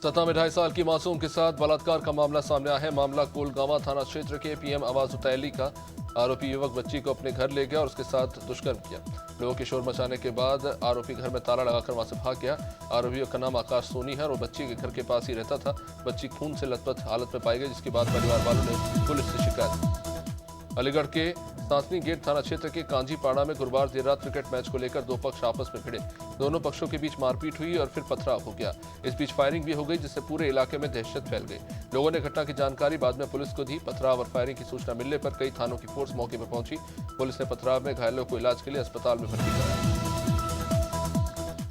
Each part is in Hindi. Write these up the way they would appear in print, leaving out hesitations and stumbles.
सतना में 2.5 साल की मासूम के साथ बलात्कार का मामला सामने आया है। मामला कोलगांवा थाना क्षेत्र के पीएम आवास उतैली का। आरोपी युवक बच्ची को अपने घर ले गया और उसके साथ दुष्कर्म किया। लोगों के शोर मचाने के बाद आरोपी घर में ताला लगाकर वहां से भाग गया। आरोपी का नाम आकाश सोनी है और वो बच्ची के घर के पास ही रहता था। बच्ची खून से लथपथ हालत में पाई गई, जिसके बाद परिवार वालों ने पुलिस से शिकायत की। अलीगढ़ के सांसनी गेट थाना क्षेत्र के कांजीपाड़ा में गुरुवार देर रात क्रिकेट मैच को लेकर दो पक्ष आपस में भिड़े। दोनों पक्षों के बीच मारपीट हुई और फिर पथराव हो गया। इस बीच फायरिंग भी हो गई, जिससे पूरे इलाके में दहशत फैल गई। लोगों ने घटना की जानकारी बाद में पुलिस को दी। पथराव और फायरिंग की सूचना मिलने पर कई थानों की फोर्स मौके पर पहुंची। पुलिस ने पथराव में घायलों को इलाज के लिए अस्पताल में भर्ती कराया।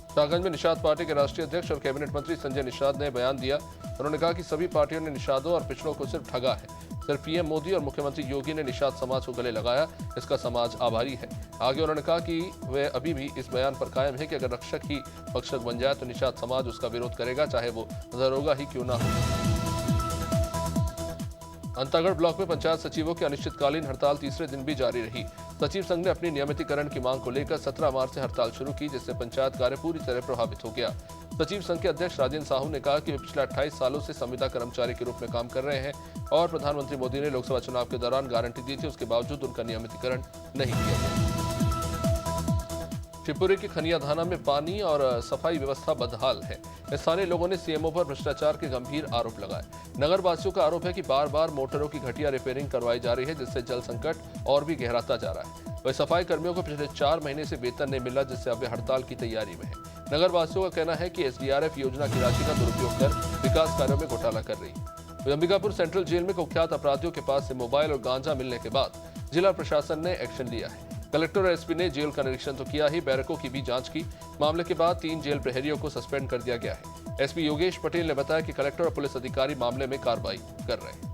शाहगंज में निषाद पार्टी के राष्ट्रीय अध्यक्ष और कैबिनेट मंत्री संजय निषाद ने बयान दिया। उन्होंने कहा कि सभी पार्टियों ने निषादों और पिछड़ों को सिर्फ ठगा है। सिर्फ पीएम मोदी और मुख्यमंत्री योगी ने निषाद समाज को गले लगाया, इसका समाज आभारी है। आगे उन्होंने कहा कि वे अभी भी इस बयान पर कायम है कि अगर रक्षक ही भक्षक बन जाए तो निषाद समाज उसका विरोध करेगा, चाहे वो दरोगा ही क्यों ना हो। अंतागढ़ ब्लॉक में पंचायत सचिवों की अनिश्चितकालीन हड़ताल तीसरे दिन भी जारी रही। सचिव संघ ने अपनी नियमितीकरण की मांग को लेकर 17 मार्च से हड़ताल शुरू की, जिससे पंचायत कार्य पूरी तरह प्रभावित हो गया। सचिव संघ के अध्यक्ष राजेंद्र साहू ने कहा कि वे पिछले 28 सालों से संविदा कर्मचारी के रूप में काम कर रहे हैं और प्रधानमंत्री मोदी ने लोकसभा चुनाव के दौरान गारंटी दी थी, उसके बावजूद उनका नियमितीकरण नहीं किया गया। शिवपुरी के खनियाधाना में पानी और सफाई व्यवस्था बदहाल है। स्थानीय लोगों ने सीएमओ पर भ्रष्टाचार के गंभीर आरोप लगाए। नगर वासियों का आरोप है कि बार बार मोटरों की घटिया रिपेयरिंग करवाई जा रही है, जिससे जल संकट और भी गहराता जा रहा है। वही सफाई कर्मियों को पिछले 4 महीने से वेतन नहीं मिला, जिससे अब वे हड़ताल की तैयारी में है। नगर वासियों का कहना है कि एसडीआरएफ योजना की राशि का दुरुपयोग कर विकास कार्यों में घोटाला कर रही है। अंबिकापुर सेंट्रल जेल में कुख्यात अपराधियों के पास से मोबाइल और गांजा मिलने के बाद जिला प्रशासन ने एक्शन लिया है। कलेक्टर और एसपी ने जेल का निरीक्षण तो किया ही, बैरकों की भी जांच की। मामले के बाद 3 जेल प्रहरियों को सस्पेंड कर दिया गया है। एसपी योगेश पटेल ने बताया कि कलेक्टर और पुलिस अधिकारी मामले में कार्रवाई कर रहे हैं।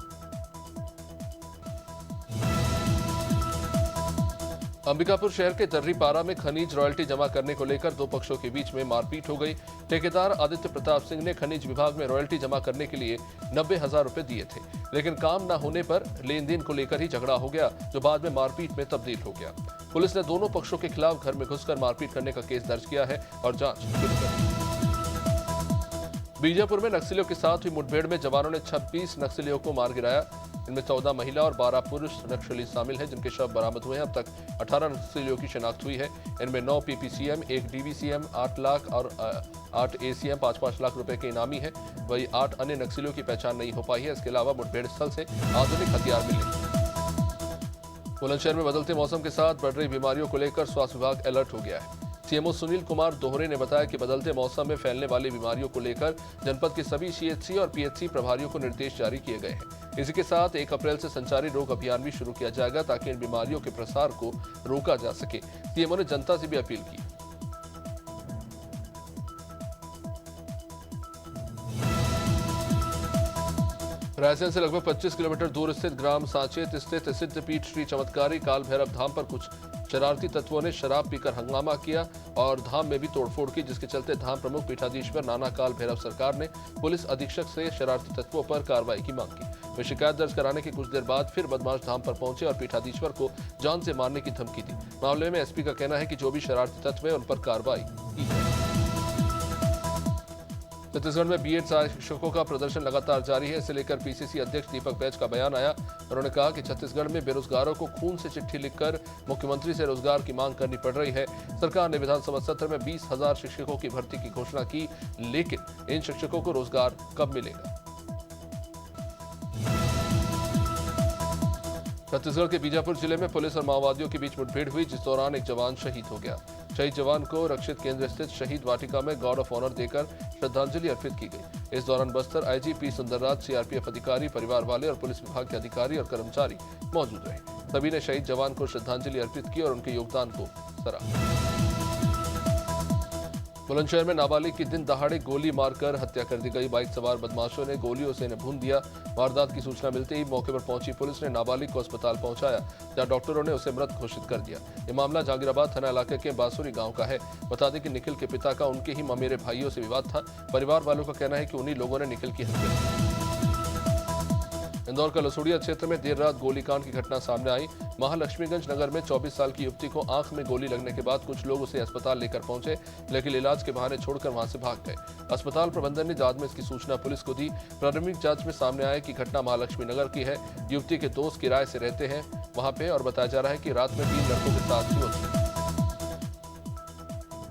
अंबिकापुर शहर के दर्रीपारा में खनिज रॉयल्टी जमा करने को लेकर दो पक्षों के बीच में मारपीट हो गई। ठेकेदार आदित्य प्रताप सिंह ने खनिज विभाग में रॉयल्टी जमा करने के लिए 90,000 रुपए दिए थे, लेकिन काम न होने पर लेन देन को लेकर ही झगड़ा हो गया, जो बाद में मारपीट में तब्दील हो गया। पुलिस ने दोनों पक्षों के खिलाफ घर में घुसकर मारपीट करने का केस दर्ज किया है और जांच शुरू कर दी। बीजापुर में नक्सलियों के साथ हुई मुठभेड़ में जवानों ने 26 नक्सलियों को मार गिराया। इनमें 14 महिला और 12 पुरुष नक्सली शामिल हैं, जिनके शव बरामद हुए हैं। अब तक 18 नक्सलियों की शिनाख्त हुई है। इनमें 9 पीपीसीएम, 1 डीवीसीएम, 8 लाख और 8 एसीएम 5-5 लाख रुपए के इनामी है। वही 8 अन्य नक्सलियों की पहचान नहीं हो पाई है। इसके अलावा मुठभेड़ स्थल से आधुनिक हथियार मिले। बुलंदशहर में बदलते मौसम के साथ बढ़ रही बीमारियों को लेकर स्वास्थ्य विभाग अलर्ट हो गया है। सीएमओ सुनील कुमार दोहरे ने बताया कि बदलते मौसम में फैलने वाली बीमारियों को लेकर जनपद के सभी सीएचसी और पीएचसी प्रभारियों को निर्देश जारी किए गए हैं। इसी के साथ 1 अप्रैल से संचारी रोग अभियान भी शुरू किया जाएगा, ताकि इन बीमारियों के प्रसार को रोका जा सके। सीएमओ ने जनता से भी अपील की। रायसेन से लगभग 25 किलोमीटर दूर स्थित ग्राम सांचेत स्थित सिद्धपीठ श्री चमत्कारी काल भैरव धाम पर कुछ शरारती तत्वों ने शराब पीकर हंगामा किया और धाम में भी तोड़फोड़ की, जिसके चलते धाम प्रमुख पीठाधीश्वर नाना काल भैरव सरकार ने पुलिस अधीक्षक से शरारती तत्वों पर कार्रवाई की मांग की। वे शिकायत दर्ज कराने के कुछ देर बाद फिर बदमाश धाम पर पहुंचे और पीठाधीश्वर को जान से मारने की धमकी दी। मामले में एसपी का कहना है कि जो भी शरारती तत्व है उन पर कार्रवाई की जाए। छत्तीसगढ़ में बीएड शिक्षकों का प्रदर्शन लगातार जारी है। इसे लेकर पीसीसी अध्यक्ष दीपक बैज का बयान आया। उन्होंने कहा कि छत्तीसगढ़ में बेरोजगारों को खून से चिट्ठी लिखकर मुख्यमंत्री से रोजगार की मांग करनी पड़ रही है। सरकार ने विधानसभा सत्र में 20,000 शिक्षकों की भर्ती की घोषणा की, लेकिन इन शिक्षकों को रोजगार कब मिलेगा? छत्तीसगढ़ के बीजापुर जिले में पुलिस और माओवादियों के बीच मुठभेड़ हुई, जिस दौरान एक जवान शहीद हो गया। शहीद जवान को रक्षित केंद्र स्थित शहीद वाटिका में गार्ड ऑफ ऑनर देकर श्रद्धांजलि अर्पित की गई। इस दौरान Bastar IG P Sundarraj, CRPF अधिकारी, परिवार वाले और पुलिस विभाग के अधिकारी और कर्मचारी मौजूद रहे। सभी ने शहीद जवान को श्रद्धांजलि अर्पित की और उनके योगदान को सराहा। बुलंदशहर में नाबालिग की दिन दहाड़े गोली मारकर हत्या कर दी गई। बाइक सवार बदमाशों ने गोलियों से इन्हें भून दिया। वारदात की सूचना मिलते ही मौके पर पहुंची पुलिस ने नाबालिग को अस्पताल पहुंचाया, जहां डॉक्टरों ने उसे मृत घोषित कर दिया। ये मामला जहांगीराबाद थाना इलाके के बांसुरी गांव का है। बता दें कि निखिल के पिता का उनके ही ममेरे भाइयों से विवाद था। परिवार वालों का कहना है कि उन्हीं लोगों ने निखिल की हत्या की। इंदौर का लसूड़िया क्षेत्र में देर रात गोलीकांड की घटना सामने आई। महालक्ष्मीगंज नगर में 24 साल की युवती को आंख में गोली लगने के बाद कुछ लोग उसे अस्पताल लेकर पहुंचे, लेकिन इलाज के बहाने छोड़कर वहां से भाग गए। अस्पताल प्रबंधन ने बाद में इसकी सूचना पुलिस को दी। प्राथमिक जांच में सामने आया कि घटना महालक्ष्मी नगर की है। युवती के दोस्त किराए से रहते हैं वहां पे और बताया जा रहा है कि रात में 3 लड़कों के साथ ही होती।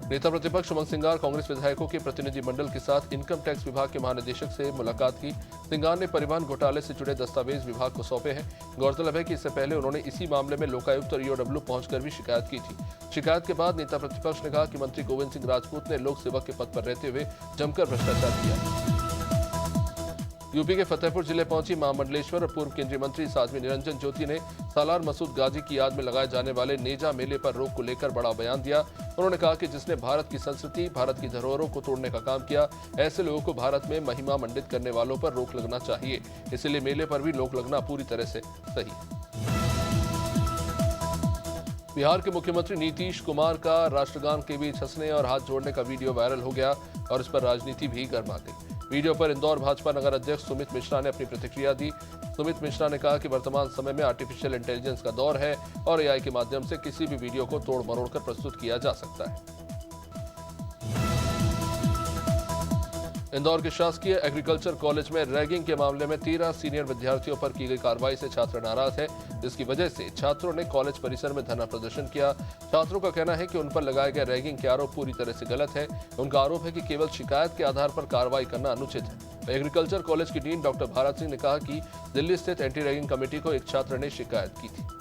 नेता प्रतिपक्ष उमंग सिंगार कांग्रेस विधायकों के प्रतिनिधिमंडल के साथ इनकम टैक्स विभाग के महानिदेशक से मुलाकात की। सिंगार ने परिवहन घोटाले से जुड़े दस्तावेज विभाग को सौंपे हैं। गौरतलब है कि इससे पहले उन्होंने इसी मामले में लोकायुक्त और ईओडब्ल्यू पहुंचकर भी शिकायत की थी। शिकायत के बाद नेता प्रतिपक्ष ने कहा कि मंत्री गोविंद सिंह राजपूत ने लोक सेवक के पद पर रहते हुए जमकर भ्रष्टाचार किया। यूपी के फतेहपुर जिले पहुंची महामंडलेश्वर और पूर्व केंद्रीय मंत्री साध्वी निरंजन ज्योति ने सालार मसूद गाजी की याद में लगाए जाने वाले नेजा मेले पर रोक को लेकर बड़ा बयान दिया। उन्होंने कहा कि जिसने भारत की संस्कृति, भारत की धरोहरों को तोड़ने का काम किया, ऐसे लोगों को भारत में महिमा मंडित करने वालों पर रोक लगना चाहिए। इसलिए मेले पर भी रोक लगना पूरी तरह से सही है। बिहार के मुख्यमंत्री नीतीश कुमार का राष्ट्रगान के बीच हंसने और हाथ जोड़ने का वीडियो वायरल हो गया और इस पर राजनीति भी गर्मा गई। वीडियो पर इंदौर भाजपा नगर अध्यक्ष सुमित मिश्रा ने अपनी प्रतिक्रिया दी। सुमित मिश्रा ने कहा कि वर्तमान समय में आर्टिफिशियल इंटेलिजेंस का दौर है और एआई के माध्यम से किसी भी वीडियो को तोड़ मरोड़ कर प्रस्तुत किया जा सकता है। इंदौर के शासकीय एग्रीकल्चर कॉलेज में रैगिंग के मामले में 13 सीनियर विद्यार्थियों पर की गई कार्रवाई से छात्र नाराज है, जिसकी वजह से छात्रों ने कॉलेज परिसर में धरना प्रदर्शन किया। छात्रों का कहना है कि उन पर लगाए गए रैगिंग के आरोप पूरी तरह से गलत है। उनका आरोप है कि केवल शिकायत के आधार पर कार्रवाई करना अनुचित है। एग्रीकल्चर कॉलेज की डीन डॉक्टर भारत सिंह ने कहा कि दिल्ली स्थित एंटी रैगिंग कमेटी को एक छात्र ने शिकायत की थी।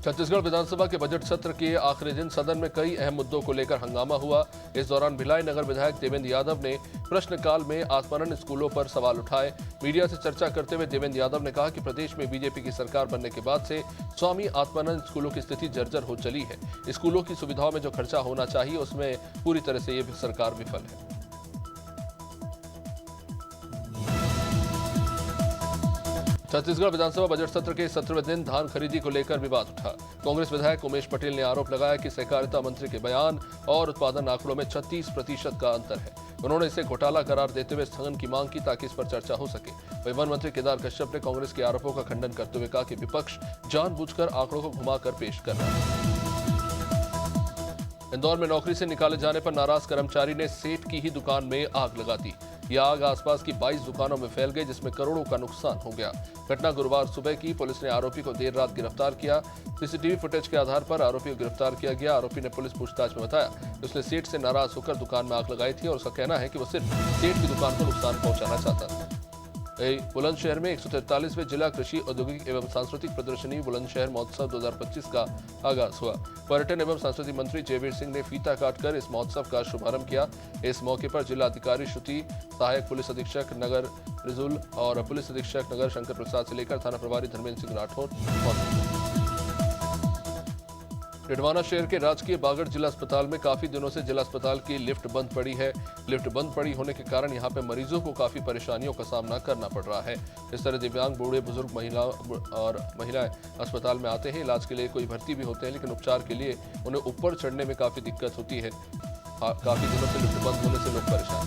छत्तीसगढ़ विधानसभा के बजट सत्र के आखिरी दिन सदन में कई अहम मुद्दों को लेकर हंगामा हुआ। इस दौरान भिलाई नगर विधायक देवेंद्र यादव ने प्रश्नकाल में आत्मानंद स्कूलों पर सवाल उठाए। मीडिया से चर्चा करते हुए देवेंद्र यादव ने कहा कि प्रदेश में बीजेपी की सरकार बनने के बाद से स्वामी आत्मानंद स्कूलों की स्थिति जर्जर हो चली है। स्कूलों की सुविधाओं में जो खर्चा होना चाहिए उसमें पूरी तरह से ये सरकार विफल है। छत्तीसगढ़ विधानसभा बजट सत्र के 17वें दिन धान खरीदी को लेकर विवाद उठा। कांग्रेस विधायक उमेश पटेल ने आरोप लगाया कि सहकारिता मंत्री के बयान और उत्पादन आंकड़ों में 36% का अंतर है। उन्होंने इसे घोटाला करार देते हुए स्थगन की मांग की ताकि इस पर चर्चा हो सके। वहीं वन मंत्री केदार कश्यप ने कांग्रेस के आरोपों का खंडन करते हुए कहा कि विपक्ष जानबूझकर आंकड़ों को घुमाकर पेश कर रहा है। इंदौर में नौकरी से निकाले जाने पर नाराज कर्मचारी ने सेठ की ही दुकान में आग लगा दी। यह आग आसपास की 22 दुकानों में फैल गई, जिसमें करोड़ों का नुकसान हो गया। घटना गुरुवार सुबह की। पुलिस ने आरोपी को देर रात गिरफ्तार किया। सीसीटीवी फुटेज के आधार पर आरोपी को गिरफ्तार किया गया। आरोपी ने पुलिस पूछताछ में बताया कि उसने सेठ से नाराज होकर दुकान में आग लगाई थी और उसका कहना है कि वो सिर्फ सेठ की दुकान को नुकसान पहुंचाना चाहता था। बुलंदशहर में 143वें जिला कृषि औद्योगिक एवं सांस्कृतिक प्रदर्शनी बुलंदशहर महोत्सव 2025 का आगाज हुआ। पर्यटन एवं सांस्कृतिक मंत्री जयवीर सिंह ने फीता काटकर इस महोत्सव का शुभारंभ किया। इस मौके पर जिला अधिकारी श्रुति, सहायक पुलिस अधीक्षक नगर रिजुल और पुलिस अधीक्षक नगर शंकर प्रसाद से लेकर थाना प्रभारी धर्मेंद्र सिंह राठौर मौजूद थे। डिडवाना शहर के राजकीय बागड़ जिला अस्पताल में काफी दिनों से जिला अस्पताल की लिफ्ट बंद पड़ी है। लिफ्ट बंद पड़ी होने के कारण यहां पे मरीजों को काफी परेशानियों का सामना करना पड़ रहा है। इस तरह दिव्यांग, बूढ़े, बुजुर्ग, महिलाएं अस्पताल में आते हैं, इलाज के लिए कोई भर्ती भी होते हैं, लेकिन उपचार के लिए उन्हें ऊपर चढ़ने में काफी दिक्कत होती है। काफी दिनों से लिफ्ट बंद होने से लोग परेशान।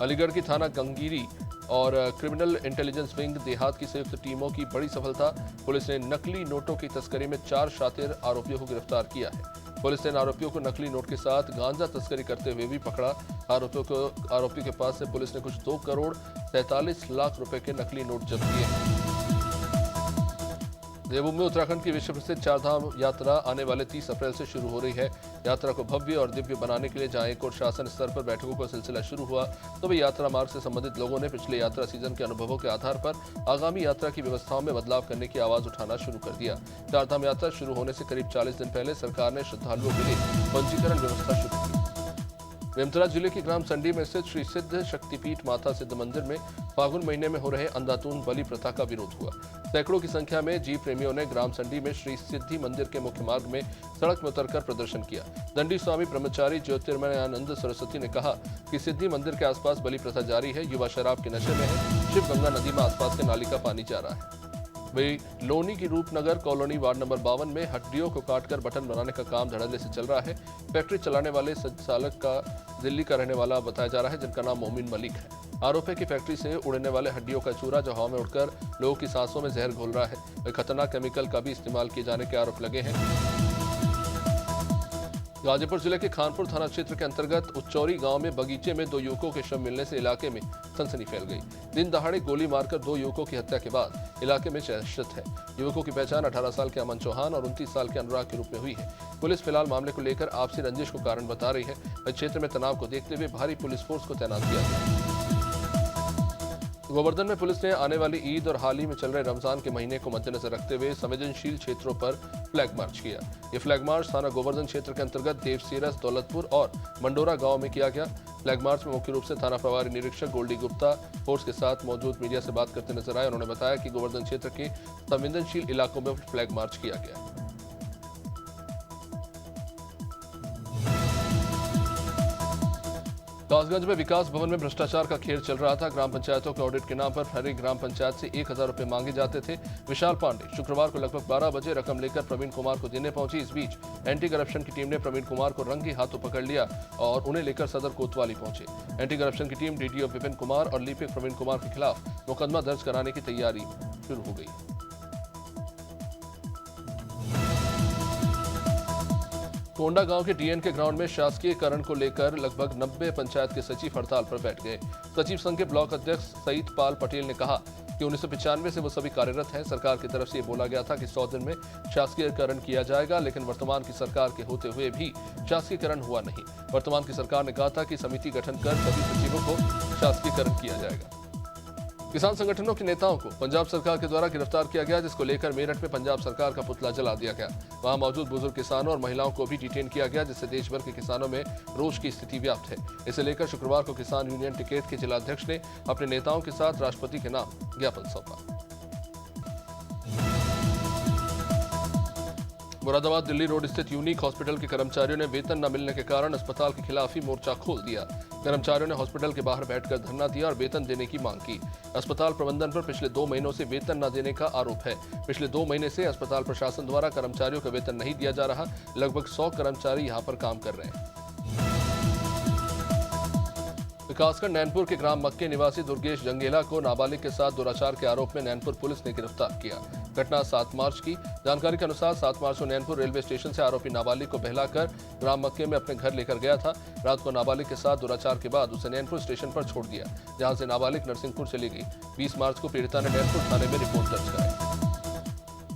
अलीगढ़ की थाना गंगीरी और क्रिमिनल इंटेलिजेंस विंग देहात की संयुक्त टीमों की बड़ी सफलता। पुलिस ने नकली नोटों की तस्करी में 4 शातिर आरोपियों को गिरफ्तार किया है। पुलिस ने आरोपियों को नकली नोट के साथ गांजा तस्करी करते हुए भी पकड़ा। आरोपी के पास से पुलिस ने कुछ 2 करोड़ 47 लाख रुपए के नकली नोट जब्त किए हैं। देवभूमि उत्तराखंड की विश्व प्रसिद्ध चारधाम यात्रा आने वाले 30 अप्रैल से शुरू हो रही है। यात्रा को भव्य और दिव्य बनाने के लिए जहां एक और शासन स्तर पर बैठकों का सिलसिला शुरू हुआ, तो भी यात्रा मार्ग से संबंधित लोगों ने पिछले यात्रा सीजन के अनुभवों के आधार पर आगामी यात्रा की व्यवस्थाओं में बदलाव करने की आवाज उठाना शुरू कर दिया। चारधाम यात्रा शुरू होने से करीब 40 दिन पहले सरकार ने श्रद्धालुओं के लिए पंजीकरण व्यवस्था शुरू की। बेमेतरा जिले के ग्राम संडी में स्थित श्री सिद्ध शक्तिपीठ माता सिद्ध मंदिर में फागुन महीने में हो रहे अंधाधुंध बलि प्रथा का विरोध हुआ। सैकड़ों की संख्या में जीव प्रेमियों ने ग्राम संडी में श्री सिद्धि मंदिर के मुख्य मार्ग में सड़क में उतरकर प्रदर्शन किया। दंडी स्वामी ब्रह्मचारी ज्योतिर्मयानंद सरस्वती ने कहा कि सिद्धि मंदिर के आसपास बलि प्रथा जारी है। युवा शराब के नशे में है। शिव गंगा नदी में आसपास के नाली का पानी जा रहा है। वही लोनी की रूपनगर कॉलोनी वार्ड नंबर 52 में हड्डियों को काटकर बटन बनाने का काम धड़ल्ले से चल रहा है। फैक्ट्री चलाने वाले संचालक का दिल्ली का रहने वाला बताया जा रहा है, जिनका नाम मोमिन मलिक है। आरोप है कि फैक्ट्री से उड़ने वाले हड्डियों का चूरा जो हवा में उड़कर लोगों की सांसों में जहर घोल रहा है, वह खतरनाक केमिकल का भी इस्तेमाल किए जाने के आरोप लगे हैं। गाजीपुर जिले के खानपुर थाना क्षेत्र के अंतर्गत उच्चौरी गांव में बगीचे में 2 युवकों के शव मिलने से इलाके में सनसनी फैल गई। दिन दहाड़े गोली मारकर 2 युवकों की हत्या के बाद इलाके में दहशत है। युवकों की पहचान 18 साल के अमन चौहान और 29 साल के अनुराग के रूप में हुई है। पुलिस फिलहाल मामले को लेकर आपसी रंजिश को कारण बता रही है। क्षेत्र में तनाव को देखते हुए भारी पुलिस फोर्स को तैनात किया गया। गोवर्धन में पुलिस ने आने वाली ईद और हाल ही में चल रहे रमजान के महीने को मद्देनजर रखते हुए संवेदनशील क्षेत्रों पर फ्लैग मार्च किया। ये फ्लैग मार्च थाना गोवर्धन क्षेत्र के अंतर्गत देवसीरस, दौलतपुर और मंडोरा गांव में किया गया। फ्लैग मार्च में मुख्य रूप से थाना प्रभारी निरीक्षक गोल्डी गुप्ता फोर्स के साथ मौजूद मीडिया से बात करते नजर आए। उन्होंने बताया कि गोवर्धन क्षेत्र के संवेदनशील इलाकों में फ्लैग मार्च किया गया। कासगंज में विकास भवन में भ्रष्टाचार का खेल चल रहा था। ग्राम पंचायतों के ऑडिट के नाम पर हर एक ग्राम पंचायत से 1000 रुपए मांगे जाते थे। विशाल पांडे शुक्रवार को लगभग 12 बजे रकम लेकर प्रवीण कुमार को देने पहुंची। इस बीच एंटी करप्शन की टीम ने प्रवीण कुमार को रंगे हाथों पकड़ लिया और उन्हें लेकर सदर कोतवाली पहुंचे। एंटी करप्शन की टीम डीडीओ विपिन कुमार और लिपिक प्रवीण कुमार के खिलाफ मुकदमा दर्ज कराने की तैयारी शुरू हो गई। कोंडा गांव के डीएन के ग्राउंड में शासकीयकरण को लेकर लगभग 90 पंचायत के सचिव हड़ताल पर बैठ गए। सचिव संघ के ब्लॉक अध्यक्ष सईद पाल पटेल ने कहा कि 1995 से वो सभी कार्यरत हैं। सरकार की तरफ से ये बोला गया था कि 100 दिन में शासकीयकरण किया जाएगा, लेकिन वर्तमान की सरकार के होते हुए भी शासकीयकरण हुआ नहीं। वर्तमान की सरकार ने कहा था कि समिति गठन कर सभी सचिवों को शासकीयकरण किया जाएगा। किसान संगठनों के नेताओं को पंजाब सरकार के द्वारा गिरफ्तार किया गया, जिसको लेकर मेरठ में पंजाब सरकार का पुतला जला दिया गया। वहां मौजूद बुजुर्ग किसानों और महिलाओं को भी डिटेन किया गया, जिससे देश भर के किसानों में रोष की स्थिति व्याप्त है। इसे लेकर शुक्रवार को किसान यूनियन टिकैत के जिलाध्यक्ष ने अपने नेताओं के साथ राष्ट्रपति के नाम ज्ञापन सौंपा। मुरादाबाद दिल्ली रोड स्थित यूनिक हॉस्पिटल के कर्मचारियों ने वेतन न मिलने के कारण अस्पताल के खिलाफ ही मोर्चा खोल दिया। कर्मचारियों ने हॉस्पिटल के बाहर बैठकर धरना दिया और वेतन देने की मांग की। अस्पताल प्रबंधन पर पिछले 2 महीनों से वेतन न देने का आरोप है। पिछले 2 महीने से अस्पताल प्रशासन द्वारा कर्मचारियों को वेतन नहीं दिया जा रहा। लगभग 100 कर्मचारी यहां पर काम कर रहे हैं। विकासखंड नैनपुर के ग्राम मक्के निवासी दुर्गेश जंगेला को नाबालिग के साथ दुराचार के आरोप में नैनपुर पुलिस ने गिरफ्तार किया। घटना 7 मार्च की। जानकारी के अनुसार 7 मार्च को नैनपुर रेलवे स्टेशन से आरोपी नाबालिग को बहलाकर ग्राम मक्के में अपने घर लेकर गया था। रात को नाबालिग के साथ दुराचार के बाद उसे नैनपुर स्टेशन पर छोड़ दिया, जहां से नाबालिग नरसिंहपुर चली गई। 20 मार्च को पीड़िता ने नैनपुर थाने में रिपोर्ट दर्ज कराई।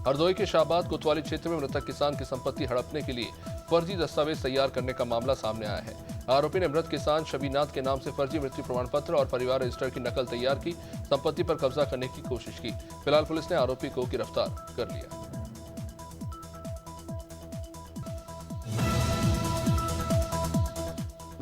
हरदोई के शाहबाद कोतवाली क्षेत्र में मृतक किसान की संपत्ति हड़पने के लिए फर्जी दस्तावेज तैयार करने का मामला सामने आया है। आरोपी ने मृत किसान शबीनाथ के नाम से फर्जी मृत्यु प्रमाण पत्र और परिवार रजिस्टर की नकल तैयार की, संपत्ति पर कब्जा करने की कोशिश की। फिलहाल पुलिस ने आरोपी को गिरफ्तार कर लिया।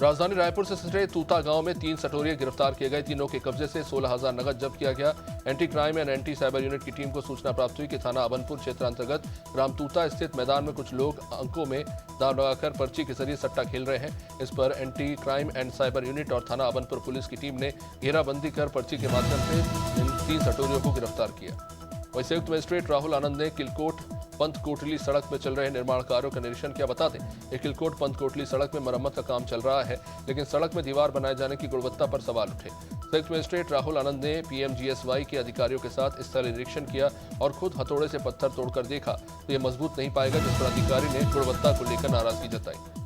राजधानी रायपुर से सटे तूता गांव में 3 सटोरिये गिरफ्तार किए गए। तीनों के कब्जे से 16,000 नकद जब्त किया गया। Anti crime and anti cyber unit की टीम को सूचना प्राप्त हुई कि थाना अबनपुर क्षेत्र अंतर्गत ग्राम तूता स्थित मैदान में कुछ लोग अंकों में दाव लगाकर पर्ची के जरिए सट्टा खेल रहे हैं। इस पर anti crime and cyber unit और थाना अबनपुर पुलिस की टीम ने घेराबंदी कर पर्ची के माध्यम से इन 3 सटोरियों को गिरफ्तार किया। वहीं संयुक्त मजिस्ट्रेट राहुल आनंद ने किलकोट पंत कोटली सड़क में चल रहे निर्माण कार्यों का निरीक्षण किया। बता दें, ये किलकोट पंत कोटली सड़क में मरम्मत का काम चल रहा है, लेकिन सड़क में दीवार बनाए जाने की गुणवत्ता पर सवाल उठे। संयुक्त मजिस्ट्रेट राहुल आनंद ने पीएमजीएसवाई के अधिकारियों के साथ स्थल निरीक्षण किया और खुद हथौड़े से पत्थर तोड़कर देखा तो ये मजबूत नहीं पाएगा, जिस पर अधिकारी ने गुणवत्ता को लेकर नाराजगी जताई।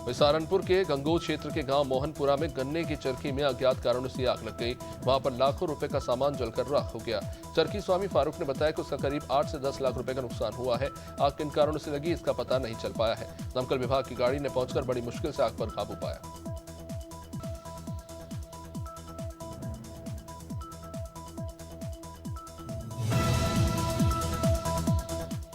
सहारनपुर के गंगोह क्षेत्र के गांव मोहनपुरा में गन्ने की चरखी में अज्ञात कारणों से आग लग गई। वहां पर लाखों रुपए का सामान जलकर राख हो गया। चरखी स्वामी फारूक ने बताया कि उसका करीब 8 से 10 लाख रुपए का नुकसान हुआ है। आग किन कारणों से लगी, इसका पता नहीं चल पाया है। दमकल विभाग की गाड़ी ने पहुंचकर बड़ी मुश्किल से आग पर काबू पाया।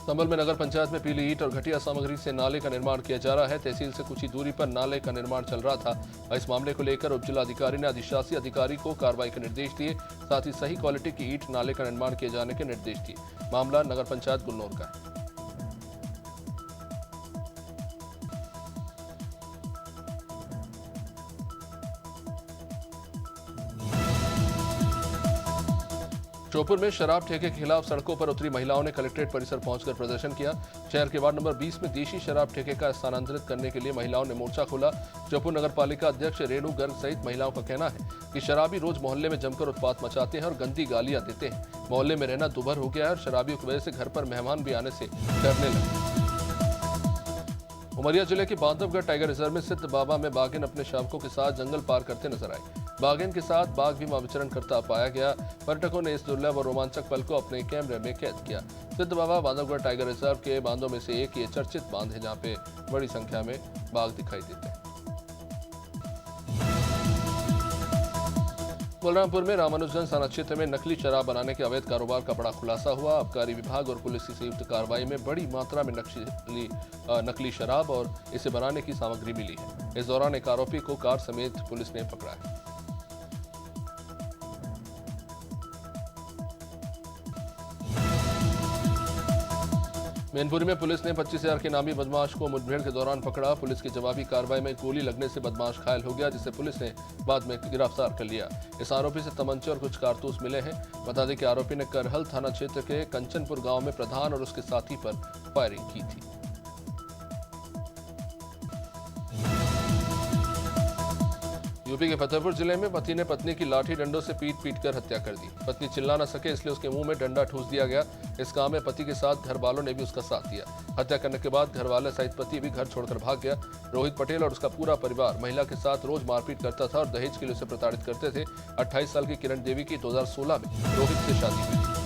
संभल में नगर पंचायत में पीली ईंट और घटिया सामग्री से नाले का निर्माण किया जा रहा है। तहसील से कुछ ही दूरी पर नाले का निर्माण चल रहा था। इस मामले को लेकर उप जिलाधिकारी ने अधिशासी अधिकारी को कार्रवाई के निर्देश दिए, साथ ही सही क्वालिटी की ईंट नाले का निर्माण किए जाने के निर्देश दिए। मामला नगर पंचायत गुलनौर का है। श्योपुर में शराब ठेके के खिलाफ सड़कों पर उतरी महिलाओं ने कलेक्ट्रेट परिसर पहुंचकर प्रदर्शन किया। शहर के वार्ड नंबर 20 में देशी शराब ठेके का स्थानांतरित करने के लिए महिलाओं ने मोर्चा खोला। श्योपुर नगर पालिका अध्यक्ष रेणु गर्ग सहित महिलाओं का कहना है कि शराबी रोज मोहल्ले में जमकर उत्पात मचाते हैं और गंदी गालियां देते हैं। मोहल्ले में रहना दुभर हो गया है और शराबियों की वजह से घर पर मेहमान भी आने से डरने लगे। उमरिया जिले के बांधवगढ़ टाइगर रिजर्व में सिद्ध बाबा में बाघिन अपने शावकों के साथ जंगल पार करते नजर आए। बाघिन के साथ बाघ भी वहां विचरण करता पाया गया। पर्यटकों ने इस दुर्लभ और रोमांचक पल को अपने कैमरे में कैद किया। सिद्ध बाबा बांधवगढ़ टाइगर रिजर्व के बांधों में से एक ये चर्चित बांध है, जहां पे बड़ी संख्या में बाघ दिखाई देते हैं। बलरामपुर में रामानुजगंज थाना क्षेत्र में नकली शराब बनाने के अवैध कारोबार का बड़ा खुलासा हुआ। आबकारी विभाग और पुलिस की संयुक्त कार्रवाई में बड़ी मात्रा में नकली शराब और इसे बनाने की सामग्री मिली है। इस दौरान एक आरोपी को कार समेत पुलिस ने पकड़ा है। मैनपुरी में पुलिस ने 25,000 के नामी बदमाश को मुठभेड़ के दौरान पकड़ा। पुलिस की जवाबी कार्रवाई में गोली लगने से बदमाश घायल हो गया, जिसे पुलिस ने बाद में गिरफ्तार कर लिया। इस आरोपी से तमंचे और कुछ कारतूस मिले हैं। बता दें कि आरोपी ने करहल थाना क्षेत्र के कंचनपुर गांव में प्रधान और उसके साथी पर फायरिंग की थी। यूपी के फतेहपुर जिले में पति ने पत्नी की लाठी डंडों से पीट कर हत्या कर दी। पत्नी चिल्ला न सके इसलिए उसके मुंह में डंडा ठूस दिया गया। इस काम में पति के साथ घर वालों ने भी उसका साथ दिया। हत्या करने के बाद घर वाले सहित पति भी घर छोड़कर भाग गया। रोहित पटेल और उसका पूरा परिवार महिला के साथ रोज मारपीट करता था और दहेज के लिए उसे प्रताड़ित करते थे। 28 साल की किरण देवी की 2016 में रोहित से शादी हुई थी।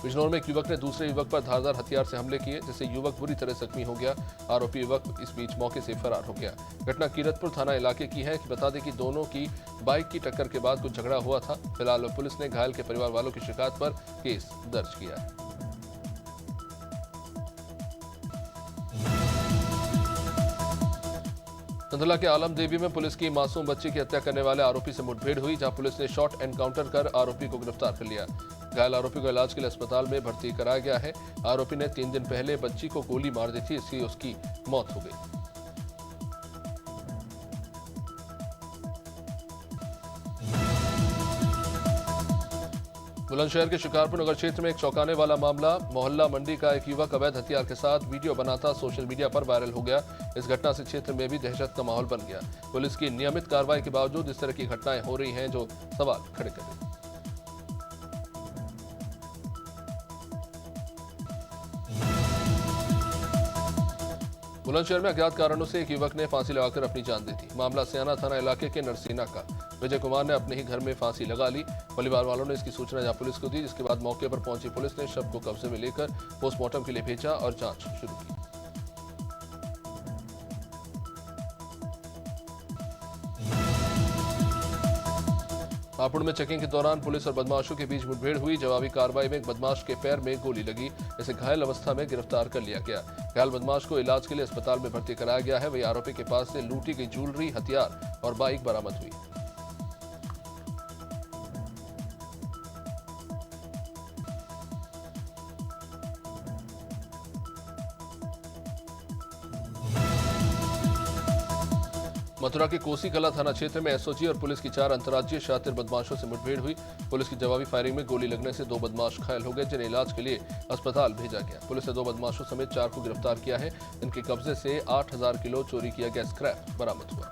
बिजनौर में एक युवक ने दूसरे युवक पर धारदार हथियार से हमले किए, जिससे युवक बुरी तरह जख्मी हो गया। आरोपी युवक इस बीच मौके से फरार हो गया। घटना कीरतपुर थाना इलाके की है। बता दें कि दोनों की बाइक की टक्कर के बाद कुछ झगड़ा हुआ था। फिलहाल पुलिस ने घायल के परिवार वालों की शिकायत पर केस दर्ज किया है। कंधला के आलम देवी में पुलिस की मासूम बच्ची की हत्या करने वाले आरोपी से मुठभेड़ हुई, जहां पुलिस ने शॉट एनकाउंटर कर आरोपी को गिरफ्तार कर लिया। घायल आरोपी को इलाज के लिए अस्पताल में भर्ती कराया गया है। आरोपी ने 3 दिन पहले बच्ची को गोली मार दी थी, इसलिए उसकी मौत हो गई। बुलंदशहर के शिकारपुर नगर क्षेत्र में एक चौंकाने वाला मामला। मोहल्ला मंडी का एक युवक अवैध हथियार के साथ वीडियो बनाता सोशल मीडिया पर वायरल हो गया। इस घटना से क्षेत्र में भी दहशत का माहौल बन गया। पुलिस की नियमित कार्रवाई के बावजूद इस तरह की घटनाएं हो रही हैं, जो सवाल खड़े कर रही हैं। बुलंदशहर में अज्ञात कारणों से एक युवक ने फांसी लगाकर अपनी जान दी थी। मामला सियाना थाना इलाके के नरसीना का। विजय कुमार ने अपने ही घर में फांसी लगा ली। परिवार वालों ने इसकी सूचना जहां पुलिस को दी, जिसके बाद मौके पर पहुंची पुलिस ने शव को कब्जे में लेकर पोस्टमार्टम के लिए भेजा और जांच शुरू की। हापुड़ में चेकिंग के दौरान पुलिस और बदमाशों के बीच मुठभेड़ हुई। जवाबी कार्रवाई में एक बदमाश के पैर में गोली लगी, इसे घायल अवस्था में गिरफ्तार कर लिया गया। घायल बदमाश को इलाज के लिए अस्पताल में भर्ती कराया गया है। वही आरोपी के पास से लूटी गई ज्वेलरी, हथियार और बाइक बरामद हुई। मथुरा के कोसी कला थाना क्षेत्र में एसओजी और पुलिस की 4 अंतर्राज्यीय शातिर बदमाशों से मुठभेड़ हुई। पुलिस की जवाबी फायरिंग में गोली लगने से 2 बदमाश घायल हो गए, जिन्हें इलाज के लिए अस्पताल भेजा गया। पुलिस ने 2 बदमाशों समेत 4 को गिरफ्तार किया है। इनके कब्जे से 8,000 किलो चोरी किया गया स्क्रैप बरामद हुआ।